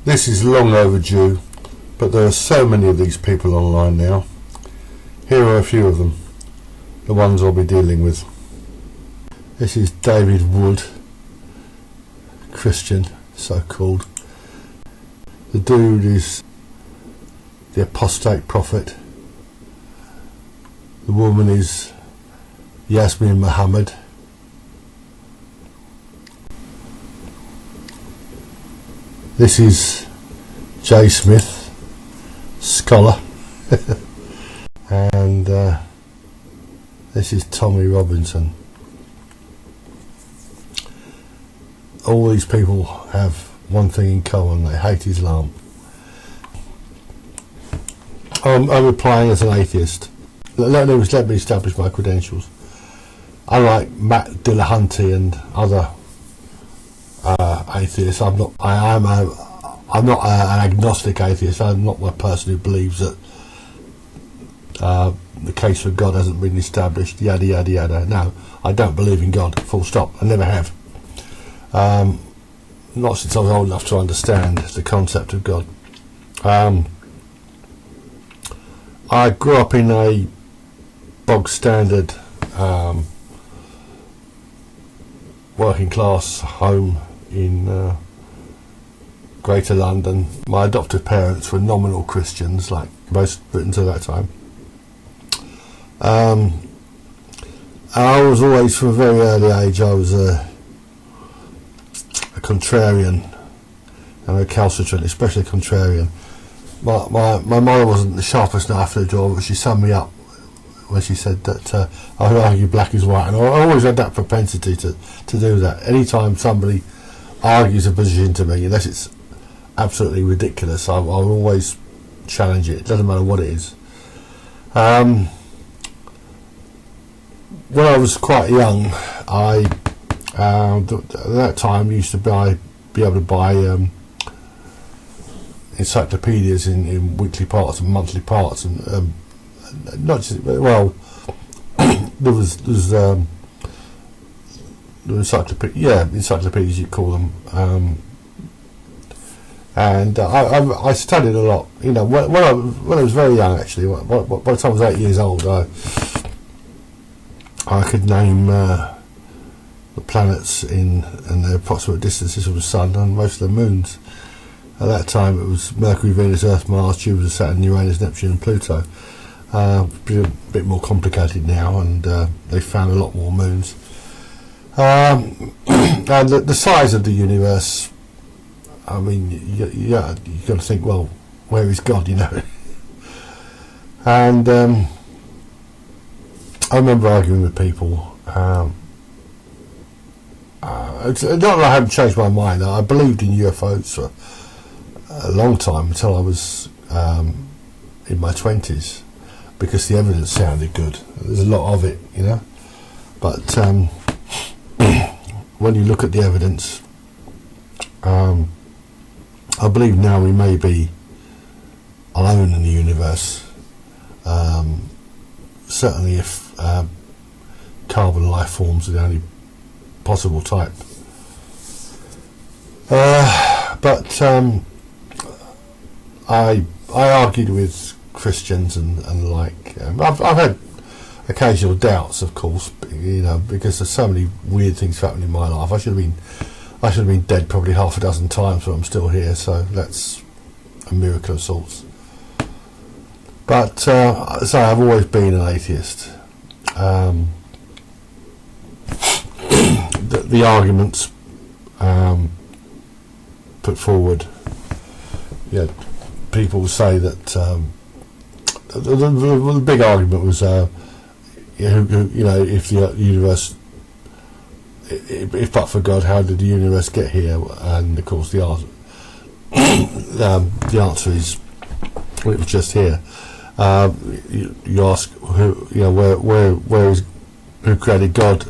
This is long overdue, but there are so many of these people online now. Here are a few of them, the ones I'll be dealing with. This is David Wood, Christian, so-called. The dude is the apostate prophet. The woman is Yasmin Muhammad. This is Jay Smith, scholar. And this is Tommy Robinson. All these people have one thing in common: they hate Islam. I'm replying as an atheist. Let me establish my credentials. Unlike Matt Dillahunty and other atheists, I'm not an agnostic atheist. I'm not a person who believes that the case for God hasn't been established, yada yada yada. No, I don't believe in God, full stop. I never have. Not since I was old enough to understand the concept of God. I grew up in a bog standard working class home in Greater London. My adoptive parents were nominal Christians, like most Britons at that time. I was always, from a very early age, I was a contrarian and a recalcitrant, especially a contrarian. My mother wasn't the sharpest knife to the drawer, but she summed me up when she said that I would argue black is white, and I always had that propensity to do that. Anytime somebody argues a position to me, unless it's absolutely ridiculous, I'll always challenge it. It doesn't matter what it is. When I was quite young, I at that time used to be able to buy encyclopedias in weekly parts and monthly parts, and not just, well, there was encyclopedias you call them, and I studied a lot. You know, when I was very young, actually, by the time I was 8 years old, I could name the planets and their approximate distances from the Sun and most of the moons. At that time it was Mercury, Venus, Earth, Mars, Jupiter, Saturn, Uranus, Neptune and Pluto. A bit more complicated now, and they've found a lot more moons. And the size of the universe, I mean, you got to think, well, where is God, you know? And I remember arguing with people. It's not that I haven't changed my mind. I believed in UFOs for a long time, until I was in my 20s, because the evidence sounded good. There's a lot of it, you know. But when you look at the evidence, I believe now we may be alone in the universe. Certainly if carbon life forms are the only possible type. But I argued with Christians and like, I've had occasional doubts, of course, you know, because there's so many weird things happening in my life. I should have been dead probably half a dozen times, but I'm still here, so that's a miracle of sorts. But so I've always been an atheist. The arguments put forward, yeah, people say that the big argument was, you know, if the universe, if but for God, how did the universe get here? And of course, the answer is, well, it was just here. You ask who, you know, where is, who created God?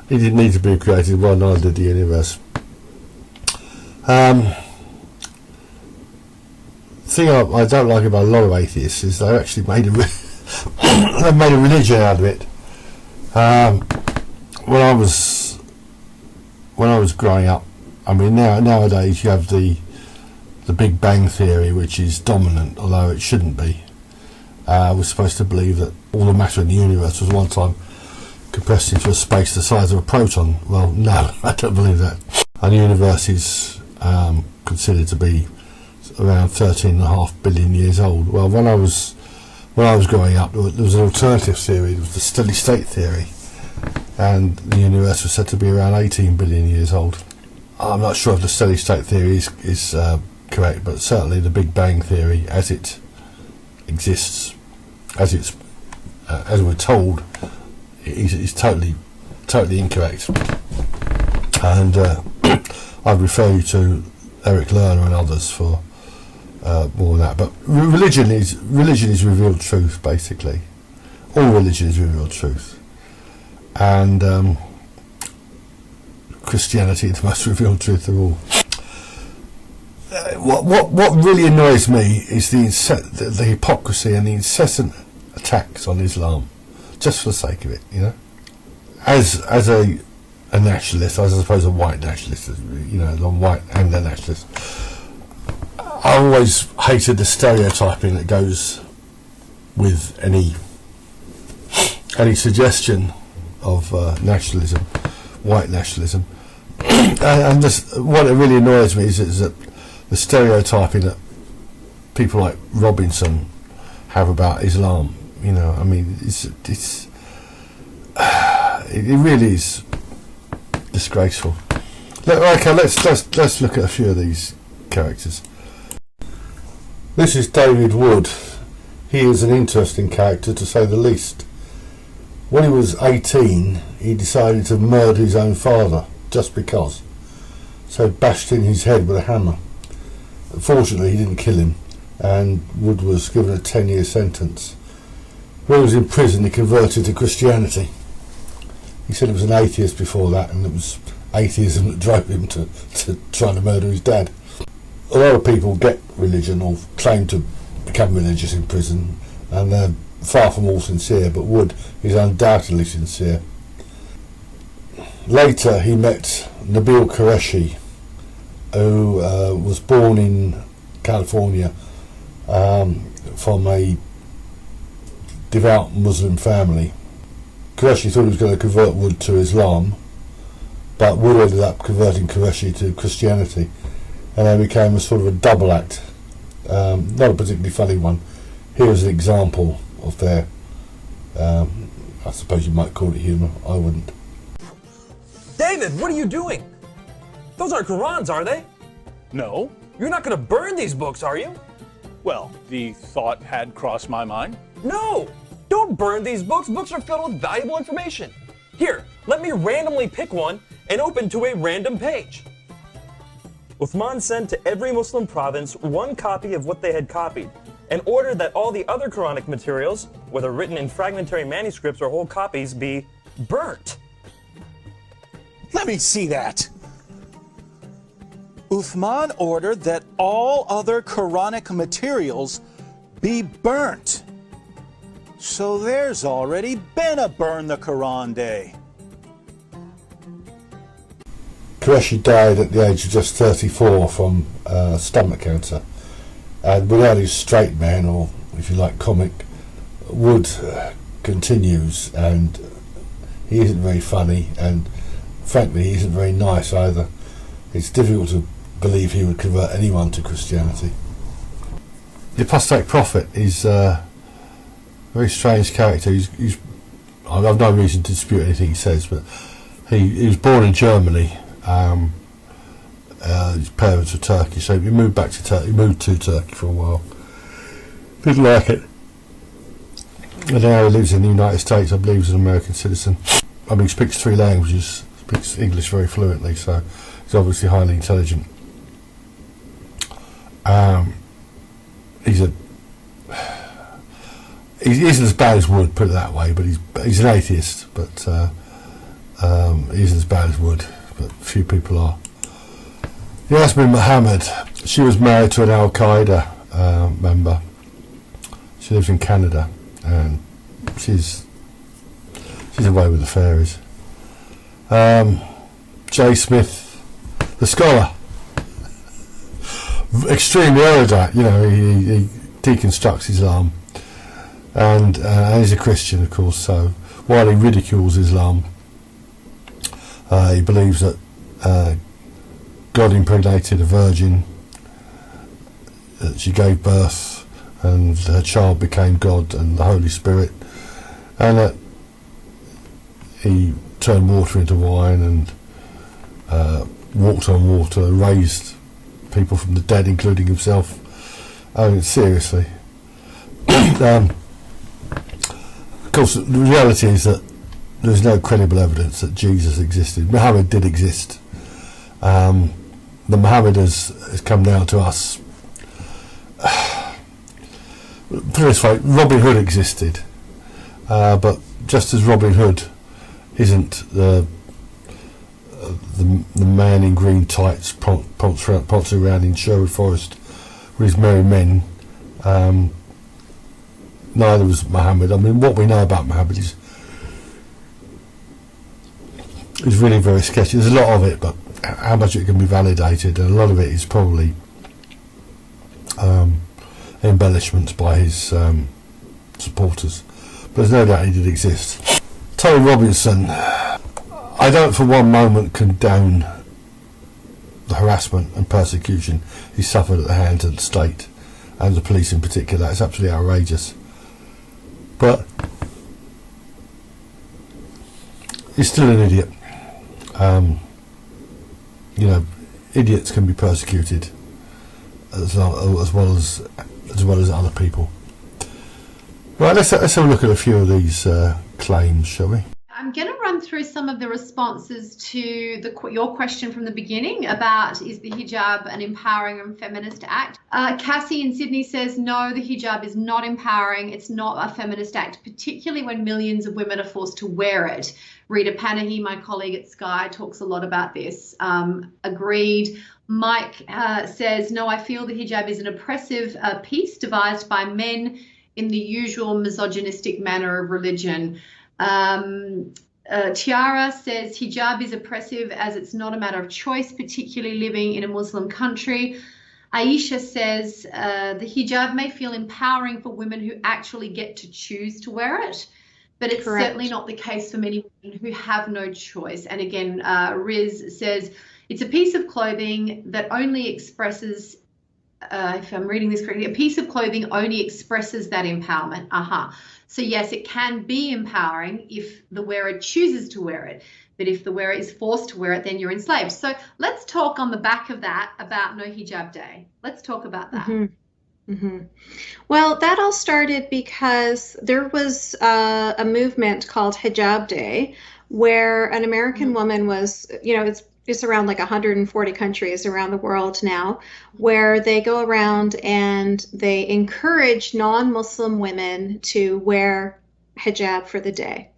He didn't need to be created. Well, neither did the universe. The thing I don't like about a lot of atheists is they actually made a they've made a religion out of it. When I was growing up, I mean, nowadays you have the the Big Bang Theory, which is dominant, although it shouldn't be. We're supposed to believe that all the matter in the universe was one time compressed into a space the size of a proton. Well, no, I don't believe that. And the universe is considered to be around 13.5 billion years old. Well, when I was growing up, there was an alternative theory. It was the steady state theory, and the universe was said to be around 18 billion years old. I'm not sure if the steady state theory is correct, but certainly the Big Bang Theory, as it exists, as we're told, is totally incorrect. And I'd refer you to Eric Lerner and others for more than that. But religion is revealed truth, basically. All religion is revealed truth, and Christianity is the most revealed truth of all. What really annoys me is the hypocrisy and the incessant attacks on Islam, just for the sake of it, you know. As a nationalist, as I suppose a white nationalist, you know, the white and a nationalist, I always hated the stereotyping that goes with any suggestion of nationalism, white nationalism. And just what it really annoys me is that the stereotyping that people like Robinson have about Islam. You know, I mean, it really is disgraceful. Okay, let's look at a few of these characters. This is David Wood. He is an interesting character, to say the least. When he was 18, he decided to murder his own father, just because. So he bashed in his head with a hammer. Fortunately, he didn't kill him, and Wood was given a 10-year sentence. When he was in prison, he converted to Christianity. He said he was an atheist before that, and it was atheism that drove him to trying to murder his dad. A lot of people get religion or claim to become religious in prison, and they're far from all sincere, but Wood is undoubtedly sincere. Later he met Nabil Qureshi, who was born in California from a devout Muslim family. Qureshi thought he was going to convert Wood to Islam, but Wood ended up converting Qureshi to Christianity, and they became a sort of a double act. Not a particularly funny one. Here is an example of their, I suppose you might call it humour, I wouldn't. David, what are you doing? Those aren't Qur'ans, are they? No. You're not going to burn these books, are you? Well, the thought had crossed my mind. No! Don't burn these books. Books are filled with valuable information. Here, let me randomly pick one and open to a random page. Uthman sent to every Muslim province one copy of what they had copied, and ordered that all the other Quranic materials, whether written in fragmentary manuscripts or whole copies, be burnt. Let me see that. Uthman ordered that all other Quranic materials be burnt. So there's already been a Burn the Quran Day. Qureshi died at the age of just 34 from stomach cancer, and without his straight man, or if you like comic, Wood continues, and he isn't very funny, and frankly he isn't very nice either. It's difficult to believe he would convert anyone to Christianity. The apostate prophet is a very strange character. I've no reason to dispute anything he says, but he was born in Germany. His parents were Turkish, so he moved back to Turkey. He moved to Turkey for a while. Didn't like it. And now he lives in the United States. I believe he's an American citizen. I mean, he speaks 3 languages. Speaks English very fluently, so he's obviously highly intelligent. He isn't as bad as Wood, put it that way, but he's an atheist, but he isn't as bad as Wood, but few people are. Yasmin Mohammed, she was married to an Al Qaeda member. She lives in Canada, and she's away with the fairies. Jay Smith, the scholar. extremely erudite. You know, he deconstructs Islam, and he's a Christian, of course. So while he ridicules Islam, he believes that God impregnated a virgin, that she gave birth, and her child became God and the Holy Spirit, and that he turned water into wine and walked on water, raised people from the dead, including himself. I mean, seriously. Of course, the reality is that there's no credible evidence that Jesus existed. Muhammad did exist. The Muhammad has come down to us. Put it this way, Robin Hood existed, but just as Robin Hood isn't the man in green tights prancing around in Sherwood Forest with his merry men, neither was Muhammad. I mean, what we know about Muhammad is really very sketchy. There's a lot of it, but how much it can be validated, and a lot of it is probably embellishments by his supporters. But there's no doubt he did exist. Tony Robinson, I don't for one moment condone the harassment and persecution he suffered at the hands of the state and the police in particular. It's absolutely outrageous. But he's still an idiot. You know, idiots can be persecuted as well as other people. Right, let's have a look at a few of these claims, shall we? I'm going to run through some of the responses to your question from the beginning about, is the hijab an empowering and feminist act? Cassie in Sydney says, no, the hijab is not empowering. It's not a feminist act, particularly when millions of women are forced to wear it. Rita Panahi, my colleague at Sky, talks a lot about this. Agreed. Mike says, no, I feel the hijab is an oppressive piece devised by men in the usual misogynistic manner of religion. Tiara says hijab is oppressive as it's not a matter of choice, particularly living in a Muslim country. Aisha says the hijab may feel empowering for women who actually get to choose to wear it, but it's Correct. certainly not the case for many women who have no choice. And again, Riz says it's a piece of clothing that only expresses, if I'm reading this correctly, a piece of clothing only expresses that empowerment. So yes, it can be empowering if the wearer chooses to wear it, but if the wearer is forced to wear it, then you're enslaved. So let's talk on the back of that about No Hijab Day. Let's talk about that. Well, that all started because there was a movement called Hijab Day, where an American woman was, it's around like 140 countries around the world now, where they go around and they encourage non-Muslim women to wear hijab for the day.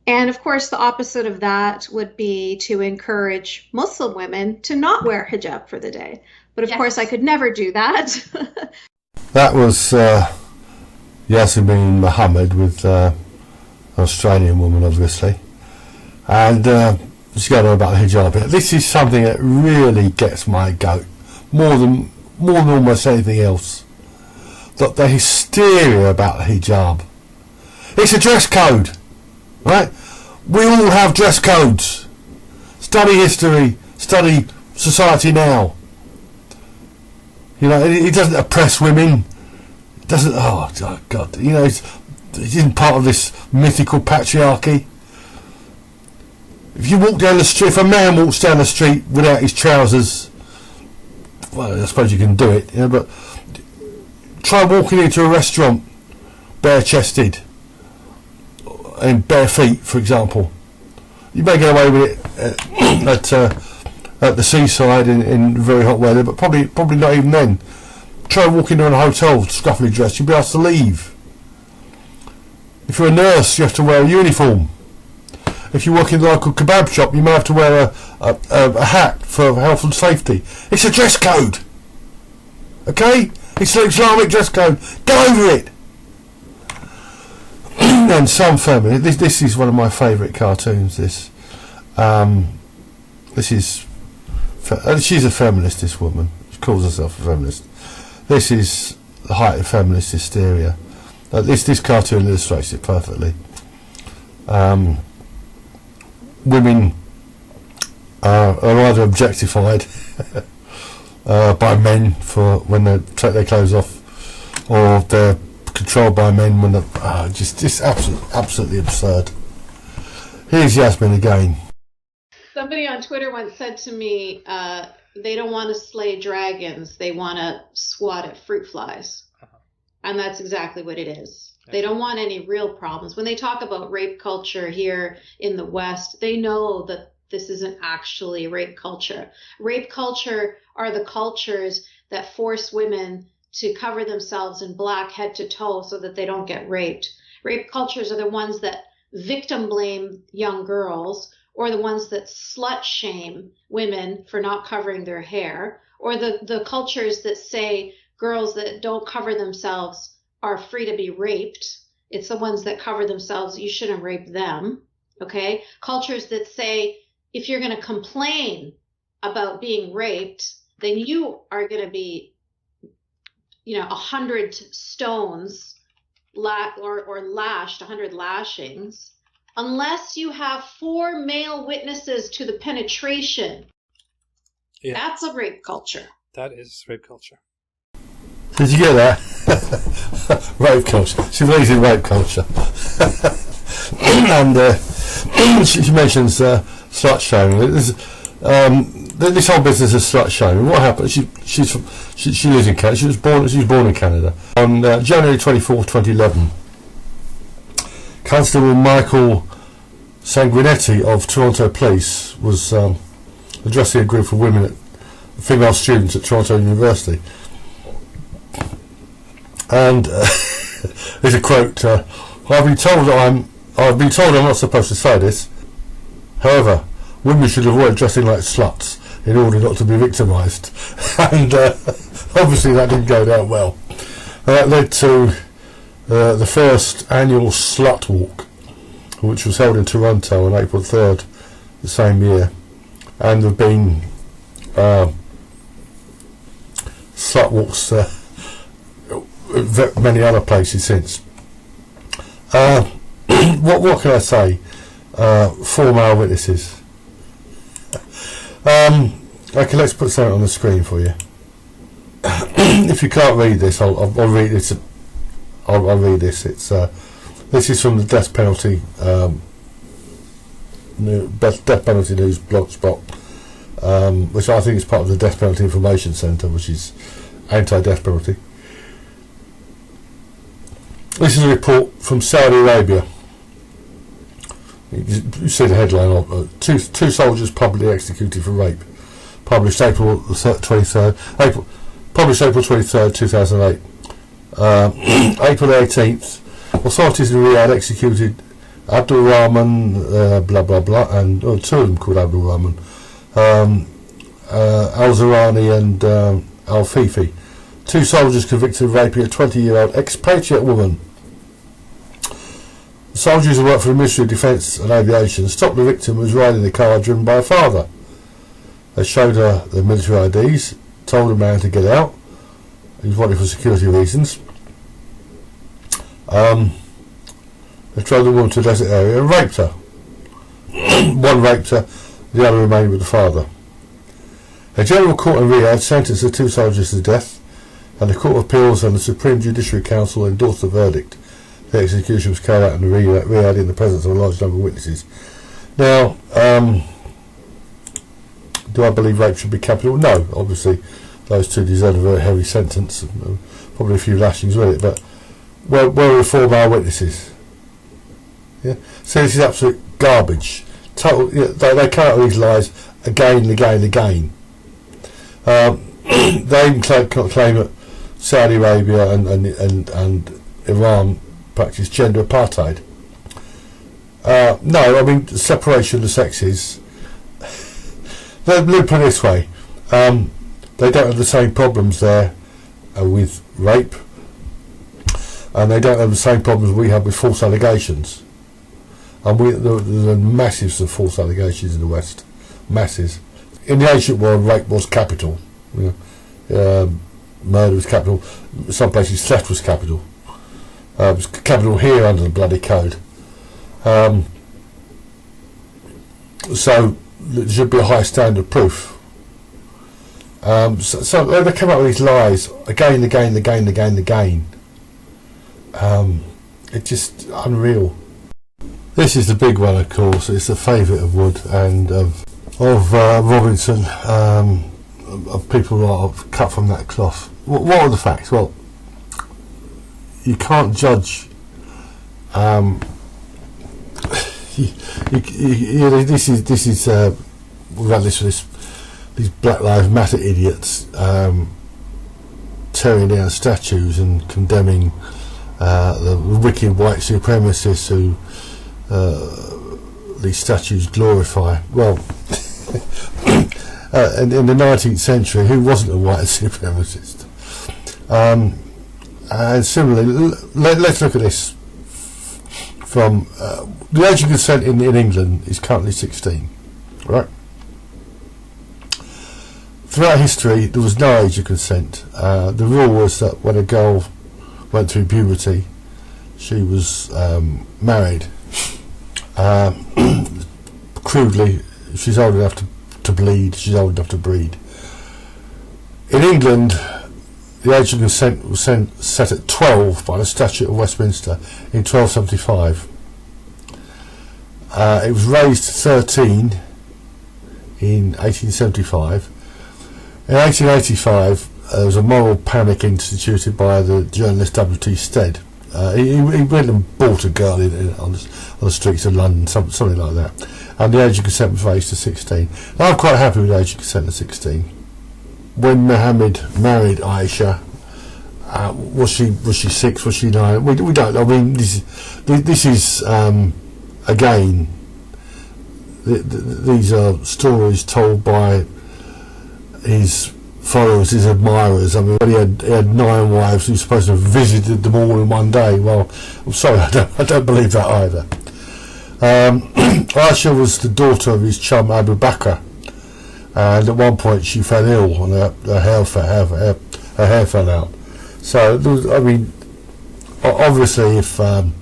And of course, the opposite of that would be to encourage Muslim women to not wear hijab for the day. But of course, I could never do that. That was Yasemin Mohammed with an Australian woman, obviously. And just going on about the hijab here. This is something that really gets my goat more than almost anything else. The hysteria about the hijab. It's a dress code, right? We all have dress codes. Study history, study society now. You know, it doesn't oppress women. It doesn't. Oh God! You know, it isn't part of this mythical patriarchy. If you walk down the street, if a man walks down the street without his trousers, well, I suppose you can do it, you know, but try walking into a restaurant bare-chested and bare feet, for example. You may get away with it at the seaside in very hot weather, but probably not even then. Try walking into a hotel scruffily dressed, you'll be asked to leave. If you're a nurse, you have to wear a uniform. If you work in the local kebab shop, you may have to wear a hat for health and safety. It's a dress code. Okay? It's an Islamic dress code. Go over it. And some feminists, this is one of my favourite cartoons, this is, she's a feminist, this woman. calls herself a feminist. This is the height of feminist hysteria. This cartoon illustrates it perfectly. Women are either objectified by men for when they take their clothes off, or they're controlled by men when they're just absolutely absurd. Here's Yasmin again. Somebody on Twitter once said to me, they don't want to slay dragons, they want to swat at fruit flies. And that's exactly what it is. They don't want any real problems. When they talk about rape culture here in the West, they know that this isn't actually rape culture. Rape culture are the cultures that force women to cover themselves in black head to toe so that they don't get raped. Rape cultures are the ones that victim blame young girls, or the ones that slut shame women for not covering their hair, or the cultures that say girls that don't cover themselves are free to be raped. It's the ones that cover themselves, you shouldn't rape them, okay? Cultures that say if you're going to complain about being raped, then you are going to be, 100 stones or lashed, 100 lashings, unless you have 4 male witnesses to the penetration. Yeah. That's a rape culture. That is rape culture. Did you get that? Rape culture. She believes in rape culture. And she mentions slut shaming. This whole business of slut shaming. What happened? She lives in Canada. She was born in Canada. On January 24th, 2011, Constable Michael Sanguinetti of Toronto Police was addressing a group of female students at Toronto University. And there's a quote: I've been told I'm not supposed to say this. However, women should avoid dressing like sluts in order not to be victimised. And obviously that didn't go down well. And that led to the first annual Slut Walk, which was held in Toronto on April 3rd the same year. And there have been slut walks many other places since. What can I say? 4 male witnesses. Okay, let's put something on the screen for you. If you can't read this, I'll read it. I'll read this. This is from the Death Penalty Death Penalty News blogspot, which I think is part of the Death Penalty Information Centre, which is anti-death penalty. This is a report from Saudi Arabia. You see the headline of two soldiers publicly executed for rape. Published April 23rd, 2008. April 18th, authorities in Riyadh executed Abdul Rahman, blah blah blah, and two of them called Abdul Rahman, Al Zarani and Al Fifi. 2 soldiers convicted of raping a 20-year-old expatriate woman. The soldiers who worked for the Ministry of Defence and Aviation stopped the victim who was riding the car driven by her father. They showed her the military IDs, told the man to get out. He was wanted for security reasons. They drove the woman to a desert area and raped her. One raped her, the other remained with the father. A general court in Riyadh sentenced the 2 soldiers to death, and the Court of Appeals and the Supreme Judiciary Council endorsed the verdict. The execution was carried out in Riyadh in the presence of a large number of witnesses. Now, do I believe rape should be capital? No, obviously those 2 deserve a very heavy sentence, probably a few lashings with it, but where are the 4 male witnesses? Yeah? So this is absolute garbage. Total, they come out with these lies again and again and again. They even claim that Saudi Arabia and Iran practice gender apartheid. No, I mean separation of the sexes. Let me put it this way: they don't have the same problems there with rape, and they don't have the same problems we have with false allegations. And there are masses of false allegations in the West, masses. In the ancient world, rape was capital. Murder was capital. Some places theft was capital. It was capital here under the bloody code. So there should be a high standard of proof. So they come up with these lies again. It's just unreal. This is the big one, of course. It's a favourite of Wood and of Robinson, of people that are cut from that cloth. What are the facts? Well, you can't judge. This is we've had these Black Lives Matter idiots tearing down statues and condemning the wicked white supremacists who these statues glorify. Well, in the 19th century, who wasn't a white supremacist? And similarly, let's look at this. From the age of consent in England is currently 16, right? Throughout history, there was no age of consent. The rule was that when a girl went through puberty, she was married. Crudely, if she's old enough to bleed, she's old enough to breed. In England, the age of consent was set at 12 by the Statute of Westminster in 1275. It was raised to 13 in 1875. In 1885, there was a moral panic instituted by the journalist W.T. Stead. He went and bought a girl on the streets of London, something like that. And the age of consent was raised to 16. Now, I'm quite happy with the age of consent at 16. When Muhammad married Aisha, was she 6? Was she 9? We don't know. I mean, this is again. These are stories told by his followers, his admirers. I mean, he had 9 wives. He was supposed to have visited them all in one day. Well, I'm sorry, I don't believe that either. Aisha was the daughter of his chum Abu Bakr, and at one point she fell ill and her hair fell out. So there was, I mean, obviously, if the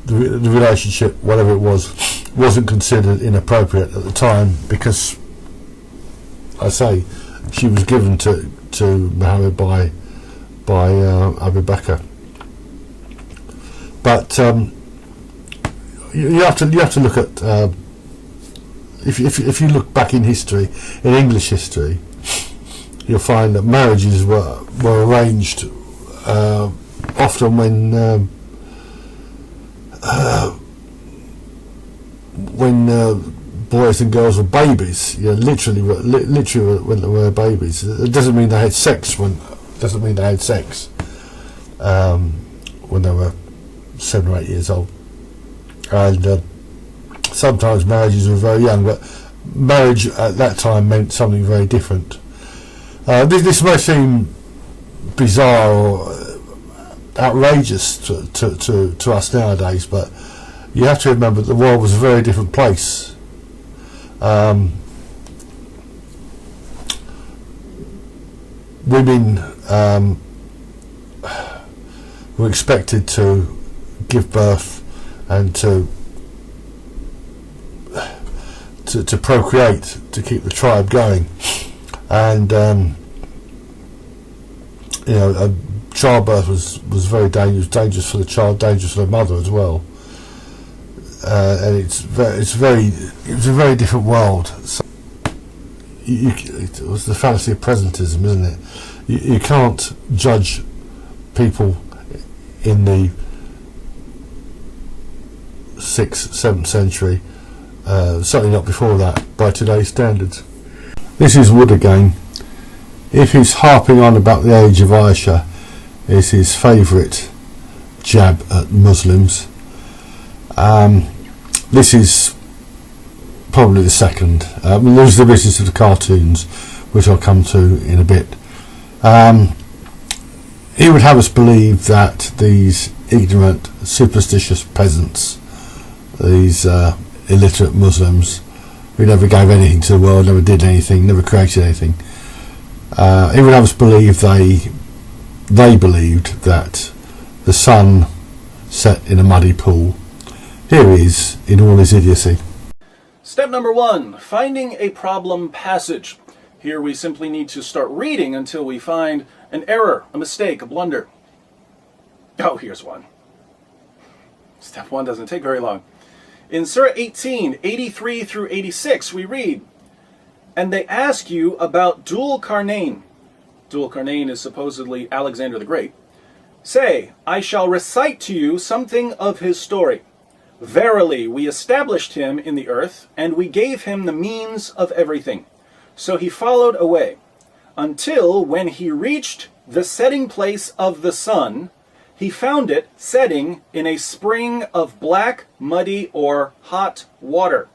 relationship, whatever it was, wasn't considered inappropriate at the time, because I say she was given to Muhammad by Abu Bakr. But you have to look at if you look back in history, in English history, you'll find that marriages were arranged often when boys and girls were babies. Literally when they were babies. It doesn't mean they had sex when they were 7 or 8 years old. And sometimes marriages were very young, but marriage at that time meant something very different. This may seem bizarre or outrageous to us nowadays, but you have to remember that the world was a very different place. Women were expected to give birth and to procreate, to keep the tribe going, and childbirth was very dangerous for the child, dangerous for the mother as well. And it was a very different world. So it was the fallacy of presentism, isn't it? You can't judge people in the 6th, 7th century, certainly not before that, by today's standards. This is Wood again. If he's harping on about the age of Aisha is his favourite jab at Muslims, this is probably the second. There's the business of the cartoons, which I'll come to in a bit. He would have us believe that these ignorant, superstitious peasants, these illiterate Muslims, who never gave anything to the world, never did anything, never created anything, Even others believe they believed that the sun set in a muddy pool. Here he is in all his idiocy. Step number 1, finding a problem passage. Here we simply need to start reading until we find an error, a mistake, a blunder. Oh, here's one. Step 1 doesn't take very long. In Surah 18, 83 through 86, we read, "And they ask you about Dhul Qarnayn." Dhul Qarnayn is supposedly Alexander the Great. "Say, I shall recite to you something of his story. Verily, we established him in the earth, and we gave him the means of everything. So he followed away, until when he reached the setting place of the sun, he found it setting in a spring of black, muddy, or hot water,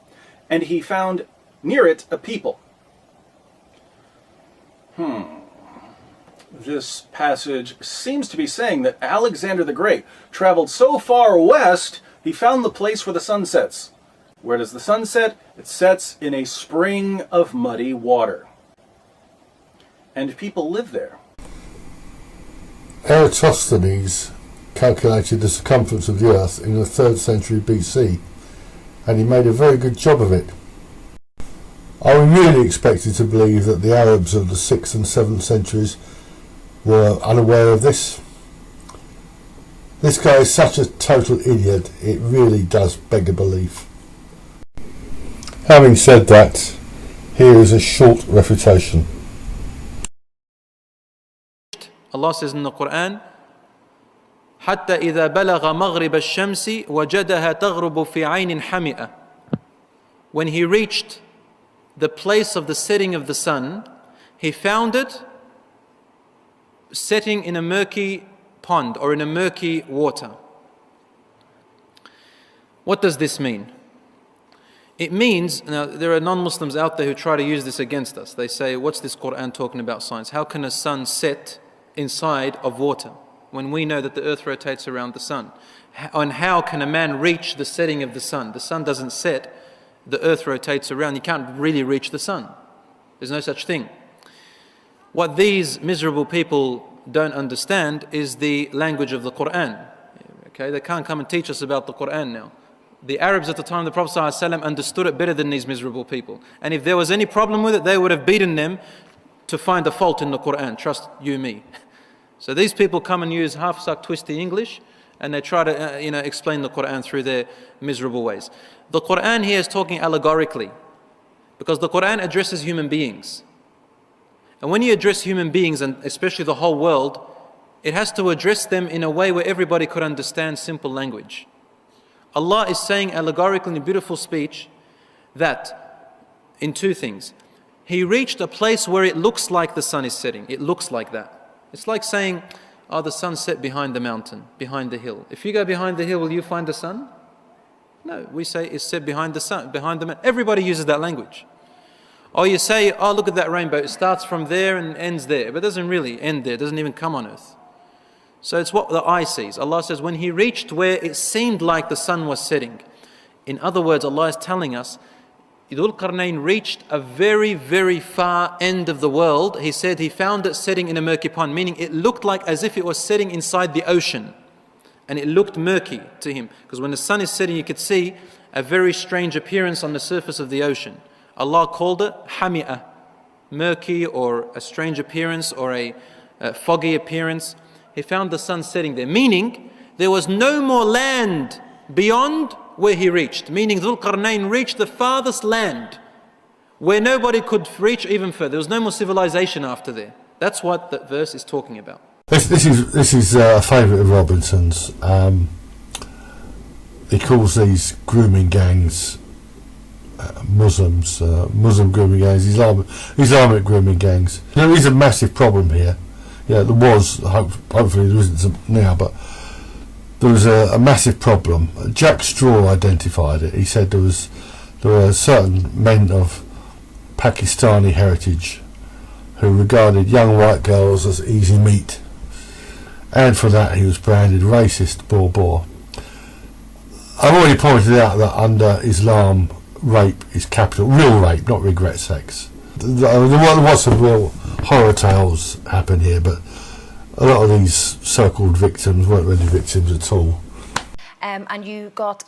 and he found near it a people." This passage seems to be saying that Alexander the Great traveled so far west, he found the place where the sun sets. Where does the sun set? It sets in a spring of muddy water. And people live there. Eratosthenes calculated the circumference of the earth in the 3rd century BC, and he made a very good job of it. Are we really expected to believe that the Arabs of the 6th and 7th centuries were unaware of this? This guy is such a total idiot, it really does beg a belief. Having said that, here is a short refutation. Allah says in the Qur'an, حتى إذا بلغ مغرب الشمس وجدها تغرب في عين حمئة. When he reached the place of the setting of the sun, he found it setting in a murky pond or in a murky water. What does this mean? It means, now there are non-Muslims out there who try to use this against us. They say, what's this Qur'an talking about science? How can a sun set inside of water when we know that the earth rotates around the sun? And how can a man reach the setting of the sun? The sun doesn't set, the earth rotates around. You can't really reach the sun. There's no such thing. What these miserable people don't understand is the language of the Qur'an. Okay, they can't come and teach us about the Qur'an now. The Arabs at the time of the Prophet ﷺ understood it better than these miserable people. And if there was any problem with it, they would have beaten them to find a fault in the Qur'an. Trust you me. So these people come and use half-suck twisty English, and they try to explain the Qur'an through their miserable ways. The Qur'an here is talking allegorically, because the Qur'an addresses human beings. And when you address human beings, and especially the whole world, it has to address them in a way where everybody could understand simple language. Allah is saying allegorically in a beautiful speech that, in two things, He reached a place where it looks like the sun is setting. It looks like that. It's like saying, oh, the sun set behind the mountain, behind the hill. If you go behind the hill, will you find the sun? No, we say it's set behind the sun, behind the mountain. Everybody uses that language. Or you say, oh, look at that rainbow. It starts from there and ends there. But it doesn't really end there. It doesn't even come on earth. So it's what the eye sees. Allah says, when He reached where it seemed like the sun was setting. In other words, Allah is telling us, Dhul Qarnayn reached a very, very far end of the world. He said he found it setting in a murky pond, meaning it looked like as if it was setting inside the ocean. And it looked murky to him. Because when the sun is setting, you could see a very strange appearance on the surface of the ocean. Allah called it hami'ah, murky or a strange appearance or a foggy appearance. He found the sun setting there, meaning there was no more land beyond where he reached. Meaning Dhul Qarnayn reached the farthest land where nobody could reach even further. There was no more civilization after there. That's what that verse is talking about. This is a favourite of Robinson's. He calls these grooming gangs Muslims, Muslim grooming gangs, Islamic grooming gangs. There is a massive problem here. Yeah, there was, hopefully there isn't now, but there was a massive problem. Jack Straw identified it. He said there were certain men of Pakistani heritage who regarded young white girls as easy meat, and for that he was branded racist, Boer. I've already pointed out that under Islam, rape is capital, real rape, not regret sex. There was some real horror tales happen here, but a lot of these so-called victims weren't really victims at all. And you got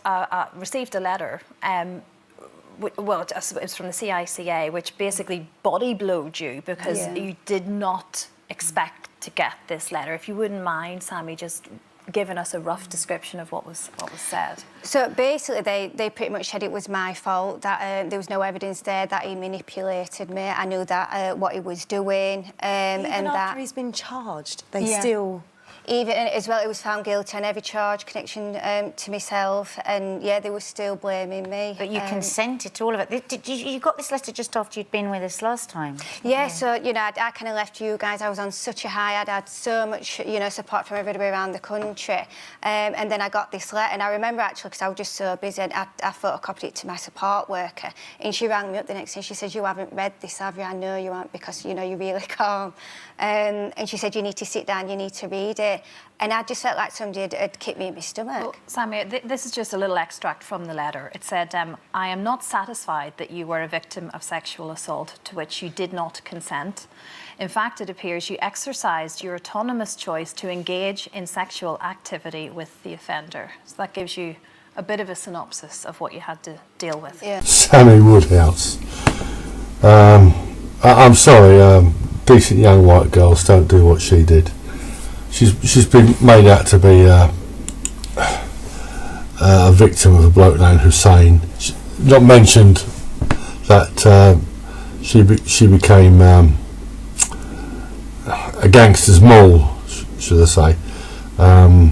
received a letter. Well, it was from the CICA, which basically body blowed you because you did not expect to get this letter. If you wouldn't mind, Sammy, just giving us a rough description of what was said. So basically, they pretty much said it was my fault, that there was no evidence there, that he manipulated me. I knew that what he was doing, Even and after that he's been charged, they still. even as well, it was found guilty on every charge connection to myself, and they were still blaming me. But you consented to all of it. You got this letter just after you'd been with us last time. Yeah, so, you know, I kind of left you guys. I was on such a high. I'd had so much, you know, support from everybody around the country. And then I got this letter, and I remember actually, because I was just so busy, and I photocopied it to my support worker, and she rang me up the next day, and she said, "You haven't read this, have you?" "I know you haven't, because, you know, you're really calm." And she said, "You need to sit down, you need to read it." And I just felt like somebody had kicked me in my stomach. Well, Sammy, this is just a little extract from the letter. It said, "I am not satisfied that you were a victim of sexual assault to which you did not consent. In fact, it appears you exercised your autonomous choice to engage in sexual activity with the offender." So that gives you a bit of a synopsis of what you had to deal with. Yeah. Sammy Woodhouse. I'm sorry, decent young white girls don't do what she did. She's been made out to be a victim of a bloke named Hussein. Not mentioned that she became a gangster's mole, should I say. One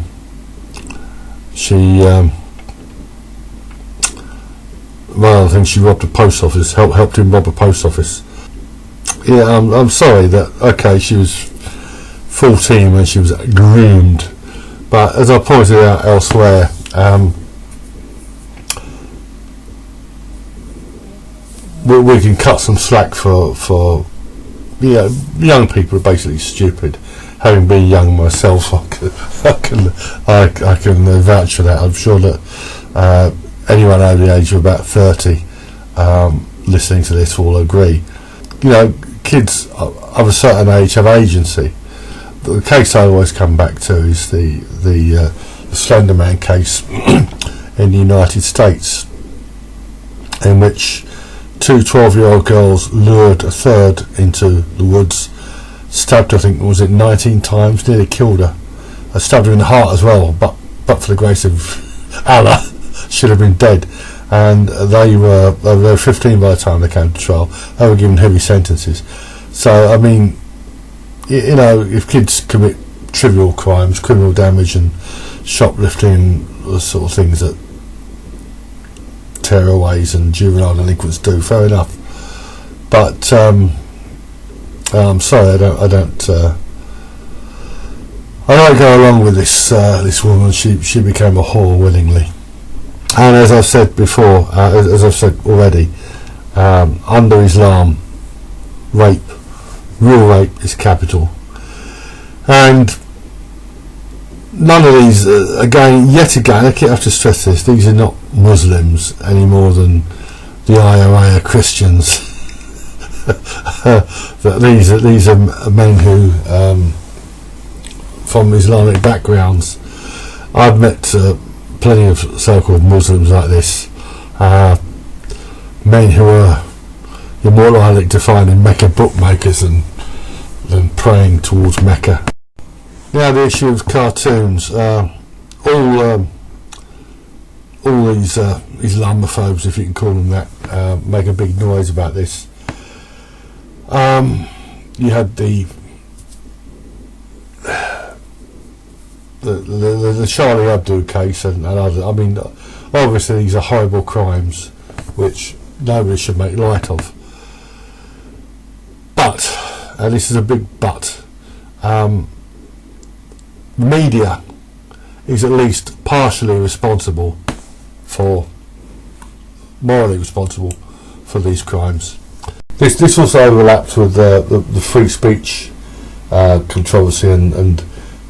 of the things, she robbed a post office, helped him rob a post office. Yeah, I'm sorry that, okay, she was 14 when she was groomed, but as I pointed out elsewhere, we can cut some slack for young people are basically stupid. Having been young myself, I can vouch for that. I'm sure that anyone over the age of about 30 listening to this will agree. You know, kids of a certain age have agency. The case I always come back to is the Slender Man case in the United States, in which two 12-year-old girls lured a third into the woods, stabbed her, I think, was it 19 times, nearly killed her. I stabbed her in the heart as well, but for the grace of Allah, should have been dead. And they were 15 by the time they came to trial. They were given heavy sentences. So, I mean, you know, if kids commit trivial crimes, criminal damage and shoplifting, the sort of things that tearaways and juvenile delinquents do, fair enough. But I'm sorry, I don't go along with this woman. She became a whore willingly. And as I've said before, as I've said already, under Islam, rape, real rape, is capital. And none of these, yet again, I have to stress this, these are not Muslims any more than the IRA are Christians. That these are men who, from Islamic backgrounds. I've met plenty of so-called Muslims like this, men who you're more likely to find in Mecca bookmakers than praying towards Mecca. Now the issue of cartoons, all these Islamophobes, if you can call them that, make a big noise about this. You had the Charlie Hebdo case and other. I mean, obviously these are horrible crimes which nobody should make light of. But, and this is a big but, media is at least partially responsible morally responsible for these crimes. This also overlaps with the free speech controversy and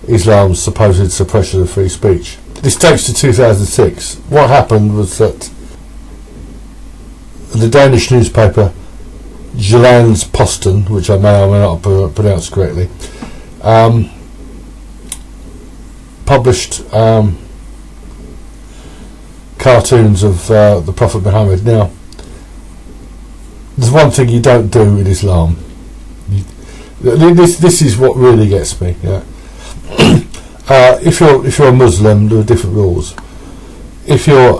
Islam's supposed suppression of free speech. This dates to 2006. What happened was that the Danish newspaper Jelans Poston, which I may or may not pronounce correctly, published cartoons of the Prophet Muhammad. Now, there's one thing you don't do in Islam. This is what really gets me. Yeah. If you're a Muslim, there are different rules. If you're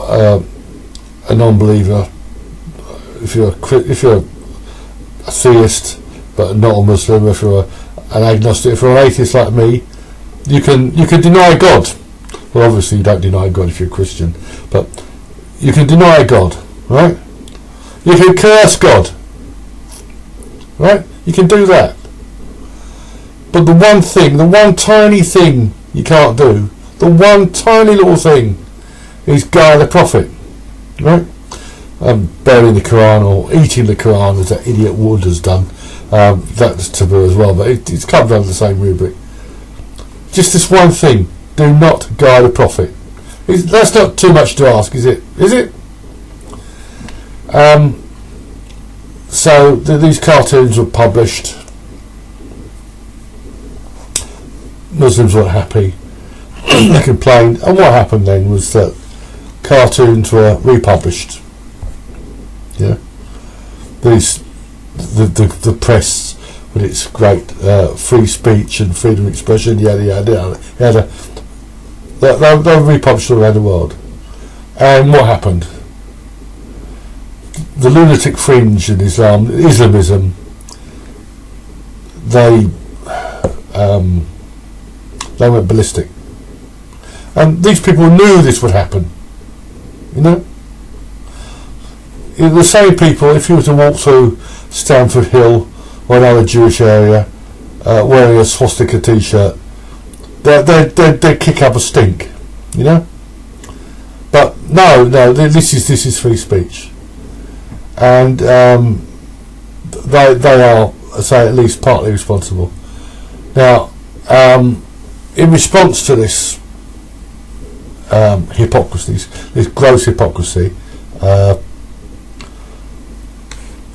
a non-believer, if you're a theist but not a Muslim, if you're an agnostic, if you're an atheist like me, you can deny God. Well, obviously you don't deny God if you're a Christian, but you can deny God, right? You can curse God, right? You can do that. But the one tiny thing you can't do, the one tiny little thing, is guy the Prophet, right? Burying the Qur'an or eating the Qur'an, as that idiot Wood has done. That's taboo as well, but it's covered under the same rubric. Just this one thing: do not guy the Prophet. That's not too much to ask, is it? Is it? So these cartoons were published. Muslims weren't happy. They complained, and what happened then was that cartoons were republished. Yeah, the press, with its great free speech and freedom of expression, they were republished all around the world. And what happened? The lunatic fringe in Islamism, they went ballistic. And these people knew this would happen. You know? The same people, if you were to walk through Stamford Hill or another Jewish area wearing a swastika t-shirt, they'd kick up a stink, you know. But no, this is free speech, and they are, say, at least partly responsible. Now, in response to this hypocrisy, this gross hypocrisy,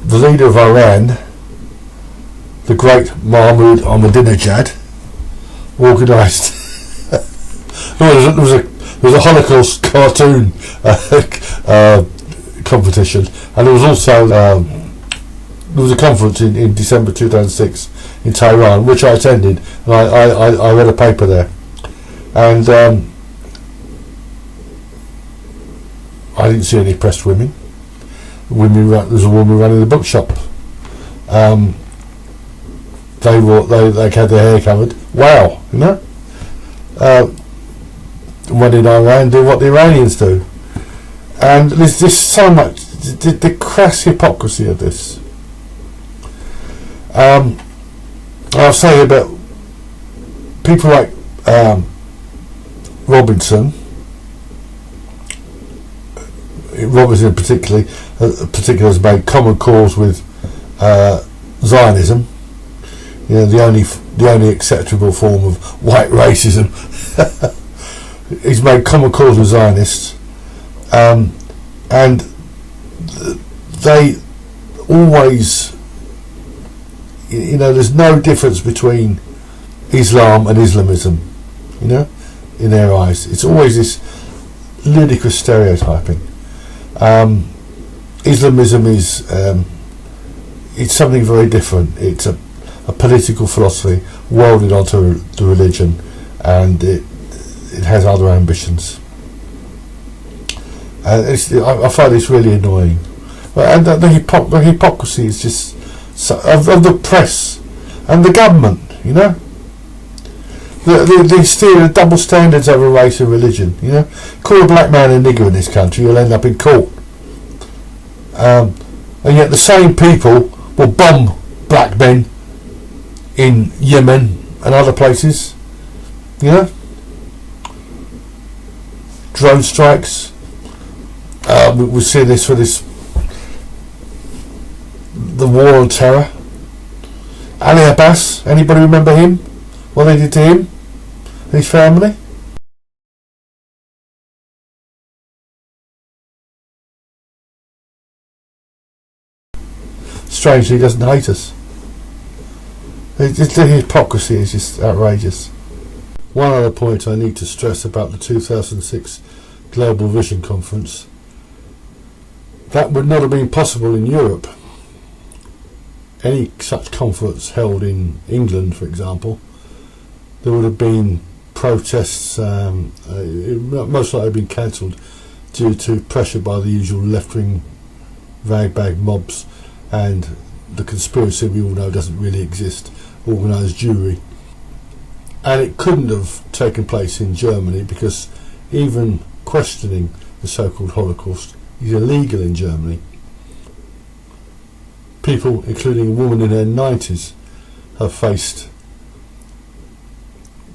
the leader of Iran, the great Mahmoud Ahmadinejad, organised there was a Holocaust cartoon competition, and there was also there was a conference in December 2006 in Tehran, which I attended, and I read a paper there, and I didn't see any oppressed women. There was a woman running the bookshop. They had their hair covered. Wow, you know. When in Iran, do what the Iranians do, and there's so much the crass hypocrisy of this. I'll say about people like Robinson particularly has made common cause with Zionism. You know, the only acceptable form of white racism. He's made common cause with Zionists, and they always, you know, there's no difference between Islam and Islamism, you know, in their eyes. It's always this ludicrous stereotyping. Islamism is it's something very different. It's a political philosophy welded onto the religion, and it has other ambitions. I find this really annoying. And the hypocrisy is just of the press and the government, you know. They steer the double standards over race and religion, you know. Call a black man a nigger in this country, you'll end up in court. And yet the same people will bomb black men in Yemen and other places, you know. Drone strikes. We've seen this for the war on terror. Ali Abbas, anybody remember him? What they did to him and his family? strangely he doesn't hate us. The hypocrisy is just outrageous. One other point I need to stress about the 2006 Global Vision Conference: that would not have been possible in Europe. Any such conference held in England, for example, there would have been protests, most likely been cancelled due to pressure by the usual left-wing ragbag mobs and the conspiracy we all know doesn't really exist, organised Jewry. And it couldn't have taken place in Germany because even questioning the so-called Holocaust is illegal in Germany. People, including a woman in her 90s, have faced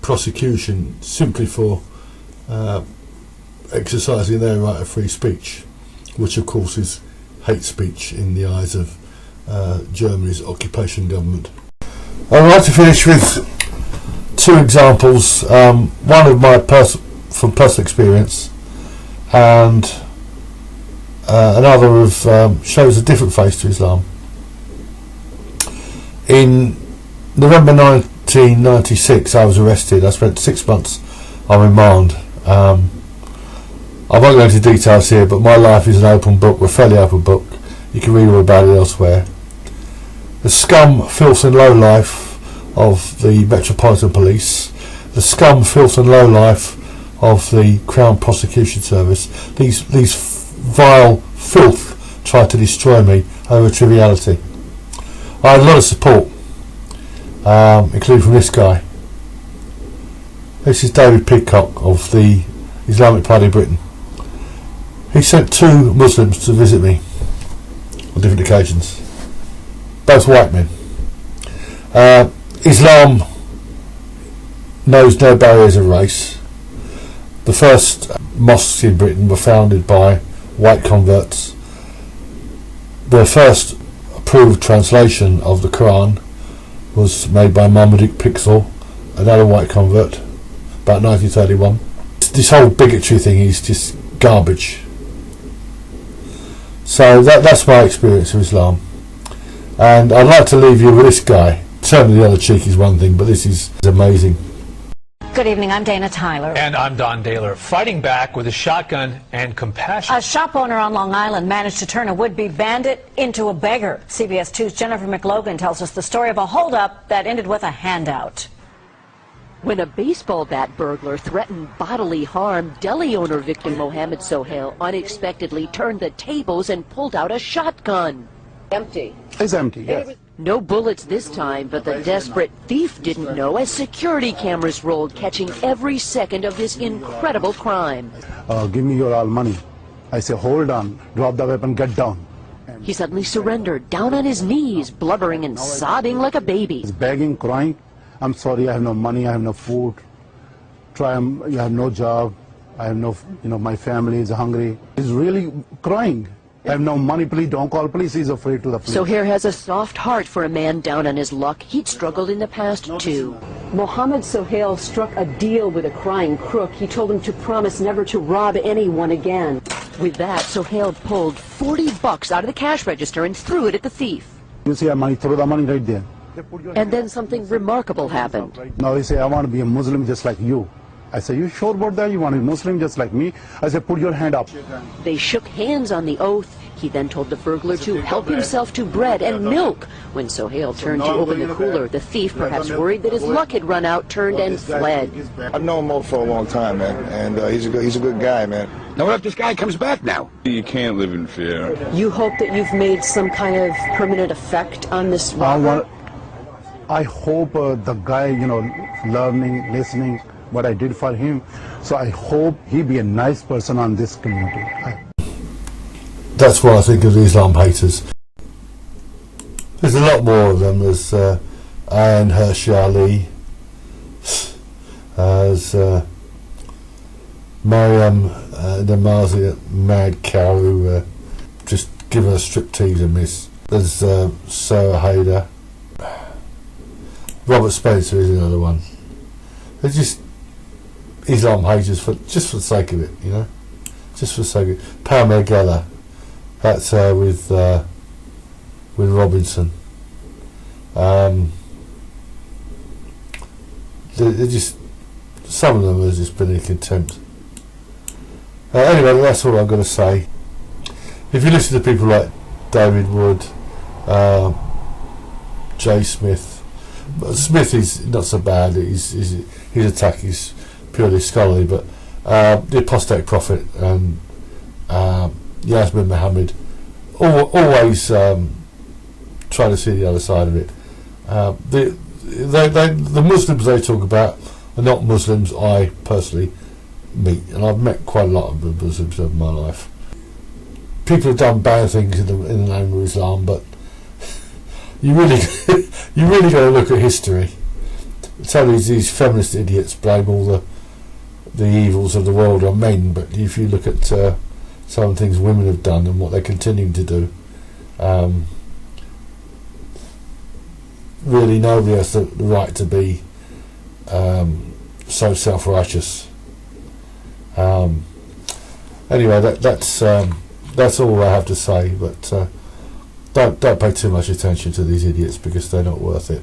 prosecution simply for exercising their right of free speech, which of course is hate speech in the eyes of Germany's occupation government. I'd like to finish with two examples, one of my from personal experience and another of shows a different face to Islam. In November 1996 I was arrested. I spent 6 months on remand. I won't go into details here, but my life is an open book, a fairly open book. You can read all about it elsewhere. The scum, filth and lowlife of the Metropolitan Police, the scum, filth and lowlife of the Crown Prosecution Service, these vile filth tried to destroy me over triviality. I had a lot of support, including from this guy. This is David Pidcock of the Islamic Party of Britain. He sent 2 Muslims to visit me on different occasions, both white men. Islam knows no barriers of race. The first mosques in Britain were founded by white converts. The first approved translation of the Qur'an was made by Marmaduke Pixel, another white convert, about 1931. This whole bigotry thing is just garbage. So that's my experience of Islam, and I'd like to leave you with this guy. Certainly the other cheek is one thing, but this is amazing. Good evening, I'm Dana Tyler. And I'm Don Daler, fighting back with a shotgun and compassion. A shop owner on Long Island managed to turn a would-be bandit into a beggar. CBS 2's Jennifer McLogan tells us the story of a holdup that ended with a handout. When a baseball bat burglar threatened bodily harm, deli owner victim Mohammed Sohail unexpectedly turned the tables and pulled out a shotgun. Empty. It's empty, yes. No bullets this time, but the desperate thief didn't know as security cameras rolled, catching every second of this incredible crime. Give me your all money. I say, hold on, drop the weapon, get down. He suddenly surrendered, down on his knees, blubbering and sobbing like a baby. He's begging, crying. I'm sorry, I have no money, I have no food. You have no job. I have no, my family is hungry. He's really crying. I have no money, please don't call police. He's afraid to the police. Sohail has a soft heart for a man down on his luck. He'd struggled in the past, too. Mohammed Sohail struck a deal with a crying crook. He told him to promise never to rob anyone again. With that, Sohail pulled $40 out of the cash register and threw it at the thief. You see our money, throw the money right there. And then something remarkable happened. Now he say, I want to be a Muslim just like you. I say, you sure about that? You want to be Muslim just like me? I said, put your hand up. They shook hands on the oath. He then told the burglar to help himself to bread and milk. When Sohail turned to open the cooler, the thief, perhaps worried that his luck had run out, turned and fled. I've known Mo for a long time, man, and he's a good guy, man. Now what if this guy comes back now? You can't live in fear. You hope that you've made some kind of permanent effect on this robber? I hope the guy, learning, listening what I did for him. So I hope he be a nice person on this community. That's what I think of the Islam haters. There's a lot more of them. There's Ayan Hirsi Ali, there's Mariam Namazi, mad cow who just given a striptease a miss. There's Sarah Haider. Robert Spencer is another one. They're just Islam haters just for the sake of it, just for the sake of it. Pamela Geller, that's with with Robinson. They're just, some of them have just been in contempt. Anyway, that's all I'm going to say. If you listen to people like David Wood, Jay Smith, but Smith is not so bad. His attack is purely scholarly, but the apostate prophet and Yasmin Mohammed always try to see the other side of it. The Muslims they talk about are not Muslims I personally meet, and I've met quite a lot of the Muslims over my life. People have done bad things in the name of Islam, but you really got to look at history. So these feminist idiots blame all the evils of the world on men, but if you look at some of the things women have done and what they're continuing to do, really nobody has the right to be so self-righteous. Anyway, that's all I have to say, but don't pay too much attention to these idiots because they're not worth it.